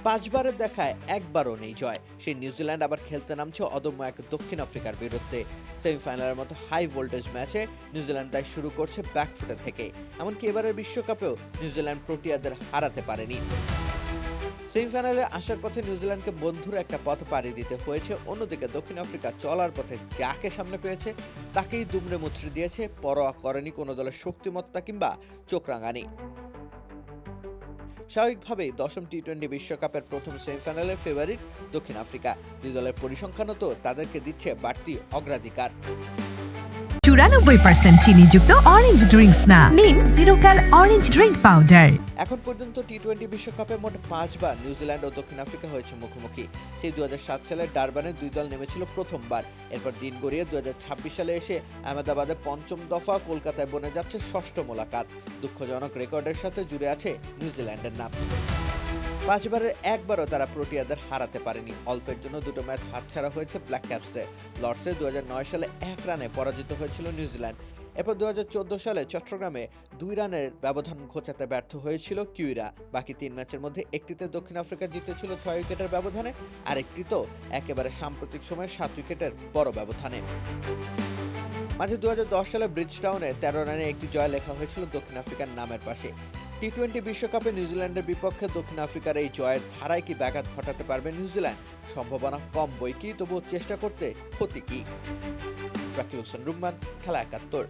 পাঁচবারের দেখায় একবারও নেই জয়। সেই নিউজিল্যান্ড আবার খেলতে নামছে অদম্য এক দক্ষিণ আফ্রিকার বিরুদ্ধে। সেমিফাইনালের মতো হাই ভোল্টেজ ম্যাচে নিউজিল্যান্ড তাই শুরু করছে ব্যাকফুটে থেকে। এমনকি এবারের বিশ্বকাপেও নিউজিল্যান্ড প্রোটিয়াদের হারাতে পারেনি। সেমিফাইনালে আসার পথে নিউজিল্যান্ডকে বন্ধুর একটা পথ পাড়ি দিতে হয়েছে। অন্যদিকে দক্ষিণ আফ্রিকা চলার পথে যাকে সামনে পেয়েছে তাকেই দুমড়ে মুচড়ে দিয়েছে, পরোয়া করেনি কোনো দলের শক্তিমত্তা কিংবা চোখ রাঙানি। স্বাভাবিকভাবেই দশম টি-20 বিশ্বকাপের প্রথম সেমিফাইনালের ফেভারিট দক্ষিণ আফ্রিকা। দুই দলের পরিসংখ্যানও তো তাদেরকে দিচ্ছে বাড়তি অগ্রাধিকার। 94% চিনিযুক্ত অরেঞ্জ ড্রিঙ্কস না, নিন জিরো ক্যাল অরেঞ্জ ড্রিঙ্ক পাউডার। এখন পর্যন্ত টি-20 বিশ্বকাপে মোট 5 বার নিউজিল্যান্ড ও দক্ষিণ আফ্রিকা হয়েছে মুখোমুখি। সেই 2007 সালে ডারবানে দুই দল নেমেছিল প্রথমবার। এরপর দিন গড়িয়ে 2026 সালে এসে আহমেদাবাদে পঞ্চম দফা, কলকাতায় বনে যাচ্ছে ষষ্ঠ মোলাকাত। দুঃখজনক রেকর্ডের সাথে জুড়ে আছে নিউজিল্যান্ডের নাম। 5 বারের একবারও তারা প্রোটিয়াদের হারাতে পারেনি। অল্পের জন্য দুটো ম্যাচ হাতছাড়া হয়েছে ব্ল্যাক ক্যাপসদের। লর্ডসে 2009 সালে 1 রানে পরাজিত হয়েছিল নিউজিল্যান্ড। এরপর 2014 সালে চট্টগ্রামে 2 রানের ব্যবধান ঘোচাতে ব্যর্থ হয়েছিল কিউইরা। বাকি 3 ম্যাচের মধ্যে একটিতে দক্ষিণ আফ্রিকা জিতেছিল 6 উইকেটের ব্যবধানে, আর একটি তো একেবারে সাম্প্রতিক সময়ে 7 উইকেটের বড় ব্যবধানে। মাঝে 2010 সালে ব্রিজটাউনে 13 রানে একটি জয় লেখা হয়েছিল দক্ষিণ আফ্রিকার নামের পাশে। টি-20 বিশ্বকাপে নিউজিল্যান্ডের বিপক্ষে দক্ষিণ আফ্রিকার এই জয়ের ধারায় কি ব্যাঘাত ঘটাতে পারবে নিউজিল্যান্ড? সম্ভাবনা কম বৈকি, তবুও চেষ্টা করতে ক্ষতি কি? রাকিব হোসেন রুম্মান, খেলা 71।